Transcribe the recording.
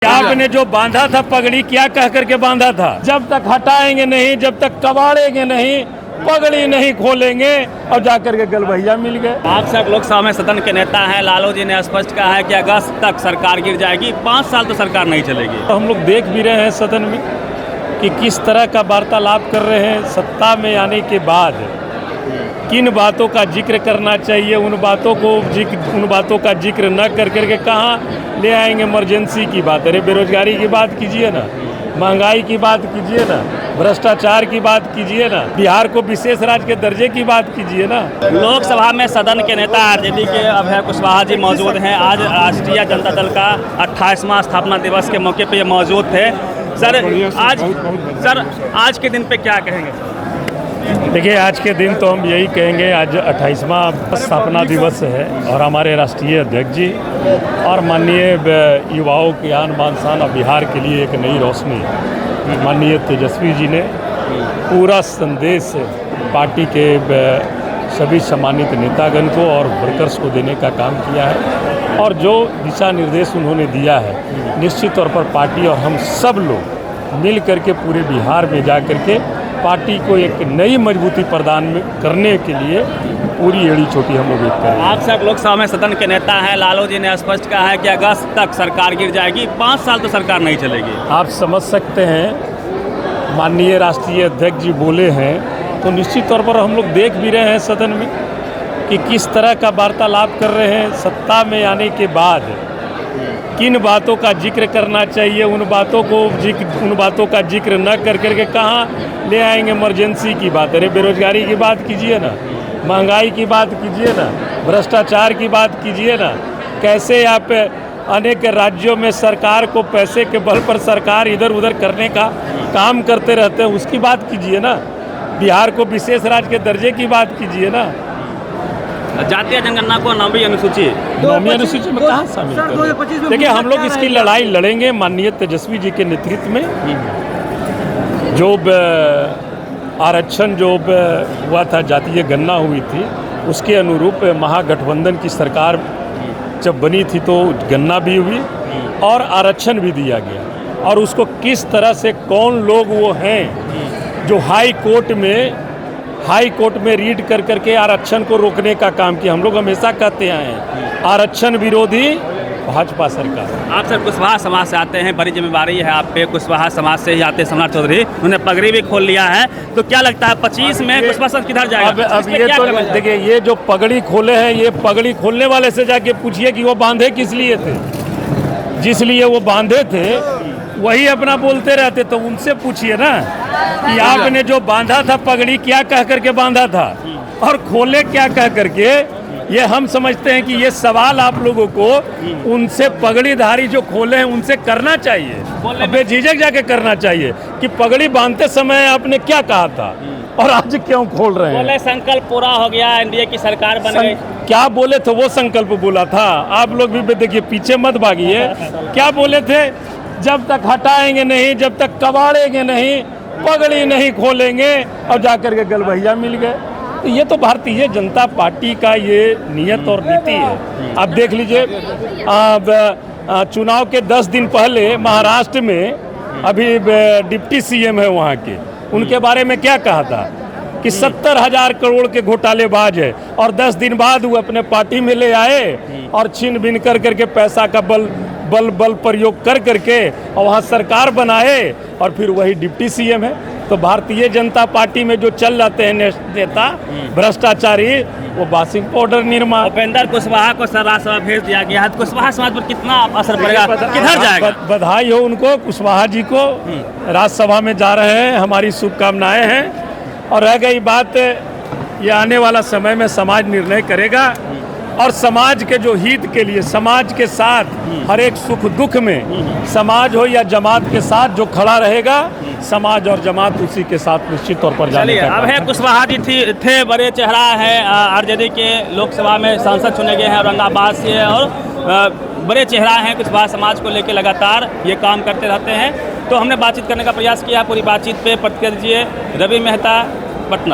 आपने जो बांधा था पगड़ी क्या कह करके बांधा था, जब तक हटाएंगे नहीं, जब तक कबाड़ेंगे नहीं, पगड़ी नहीं खोलेंगे, और जाकर के गलबहिया मिल गए। आप सब लोकसभा में सदन के नेता हैं, लालू जी ने स्पष्ट कहा है कि अगस्त तक सरकार गिर जाएगी, 5 साल तो सरकार नहीं चलेगी। तो हम लोग देख भी रहे हैं सदन में कि किस तरह का वार्तालाप कर रहे हैं। सत्ता में आने के बाद किन बातों का जिक्र करना चाहिए, उन बातों का जिक्र न कर करके कहाँ ले आएंगे। इमरजेंसी की बात, अरे बेरोजगारी की बात कीजिए ना, महंगाई की बात कीजिए ना, भ्रष्टाचार की बात कीजिए ना, बिहार को विशेष राज्य के दर्जे की बात कीजिए ना। लोकसभा में सदन के नेता आरजेडी के अभय कुशवाहा जी मौजूद हैं। आज राष्ट्रीय जनता दल का 28वां स्थापना दिवस के मौके पे ये मौजूद थे। सर आज के दिन पे क्या कहेंगे? देखिए, आज के दिन तो हम यही कहेंगे, आज 28वां स्थापना दिवस है और हमारे राष्ट्रीय अध्यक्ष जी और माननीय युवाओं की आन बान शान और बिहार के लिए एक नई रोशनी माननीय तेजस्वी जी ने पूरा संदेश पार्टी के सभी सम्मानित नेतागण को और वर्कर्स को देने का काम किया है। और जो दिशा निर्देश उन्होंने दिया है, निश्चित तौर पर पार्टी और हम सब लोग मिल करके पूरे बिहार में जा करके पार्टी को एक नई मजबूती प्रदान करने के लिए पूरी एड़ी चोटी हम लोग करें। आप सब लोकसभा में सदन के नेता हैं, लालू जी ने स्पष्ट कहा है कि अगस्त तक सरकार गिर जाएगी, 5 साल तो सरकार नहीं चलेगी। आप समझ सकते हैं, माननीय राष्ट्रीय अध्यक्ष जी बोले हैं तो निश्चित तौर पर हम लोग देख भी रहे हैं सदन में कि किस तरह का वार्तालाप कर रहे हैं। सत्ता में आने के बाद किन बातों का जिक्र करना चाहिए, उन बातों का जिक्र न कर करके कहाँ ले आएंगे। इमरजेंसी की बात, अरे बेरोजगारी की बात कीजिए ना, महंगाई की बात कीजिए ना, भ्रष्टाचार की बात कीजिए ना। कैसे आप अनेक राज्यों में सरकार को पैसे के बल पर सरकार इधर उधर करने का काम करते रहते हैं, उसकी बात कीजिए ना। बिहार को विशेष राज्य के दर्जे की बात कीजिए ना। जातीय जनगणना को 9वीं अनुसूची में कहाँ शामिल करें? देखिए, हम लोग इसकी लड़ाई लड़ेंगे माननीय तेजस्वी जी के नेतृत्व में। जो आरक्षण जो हुआ था, जातीय गणना हुई थी, उसके अनुरूप महागठबंधन की सरकार जब बनी थी तो गणना भी हुई और आरक्षण भी दिया गया। और उसको किस तरह से कौन लोग वो हैं जो हाई कोर्ट में रीड कर करके आरक्षण को रोकने का काम किया। हम लोग हमेशा कहते हैं आरक्षण विरोधी भाजपा सरकार। आप सर कुशवाहा समाज से आते हैं, बड़ी जिम्मेदारी है आप पे। कुशवाहा समाज से ही आते सम्राट चौधरी, उन्होंने पगड़ी भी खोल लिया है, तो क्या लगता है 25 में कुशवाहा समाज किधर जाएगा? अब ये तो देखिए, ये जो पगड़ी खोले हैं, ये पगड़ी खोलने वाले से जाके पूछिए कि वो बांधे किस लिए थे। जिस लिए वो बांधे थे वही अपना बोलते रहते, तो उनसे पूछिए ना कि आपने जो बांधा था पगड़ी क्या कह करके बांधा था और खोले क्या कह करके। ये हम समझते हैं कि ये सवाल आप लोगों को उनसे, पगड़ीधारी जो खोले हैं उनसे करना चाहिए, बेझिझक जाके करना चाहिए कि पगड़ी बांधते समय आपने क्या कहा था और आज क्यों खोल रहे हैं। बोले संकल्प पूरा हो गया, एनडीए की सरकार बन गई। क्या बोले थे? वो संकल्प बोला था। आप लोग भी देखिए, पीछे मत भागिए। क्या बोले थे? जब तक हटाएंगे नहीं, जब तक कबाड़ेंगे नहीं, पगड़ी नहीं खोलेंगे, और जाकर के गलबहिया मिल गए। तो ये तो भारतीय जनता पार्टी का ये नियत और नीति है। आप देख लीजिए, चुनाव के 10 दिन पहले महाराष्ट्र में अभी डिप्टी सीएम है वहाँ के, उनके बारे में क्या कहा था कि 70,000 करोड़ के घोटालेबाज है, और 10 दिन बाद वो अपने पार्टी में ले आए और छीन बीन कर करके पैसा का बल प्रयोग कर करके और वहाँ सरकार बनाए, और फिर वही डिप्टी सीएम है। तो भारतीय जनता पार्टी में जो चल जाते हैं नेता भ्रष्टाचारी, वो वाशिंग पाउडर निर्माण। उपेंद्र कुशवाहा को राज्यसभा भेज दिया गया है, कुशवाहा समाज पर कितना असर पड़ेगा, किधर जाएगा? बधाई हो उनको, कुशवाहा जी को राज्यसभा में जा रहे हैं, हमारी शुभकामनाएं हैं। और रह गई बात, ये आने वाला समय में समाज निर्णय करेगा, और समाज के जो हित के लिए, समाज के साथ हर एक सुख दुख में समाज हो या जमात के साथ जो खड़ा रहेगा, समाज और जमात उसी के साथ निश्चित तौर पर जाने का। अब है कुशवाहा जी थे बड़े चेहरा है, आरजेडी के लोकसभा में सांसद चुने गए हैं औरंगाबाद से, और बड़े चेहरा हैं कुशवाहा समाज को लेकर, लगातार ये काम करते रहते हैं। तो हमने बातचीत करने का प्रयास किया, पूरी बातचीत पे प्रतिक्रिया दीजिए। रवि मेहता, पटना।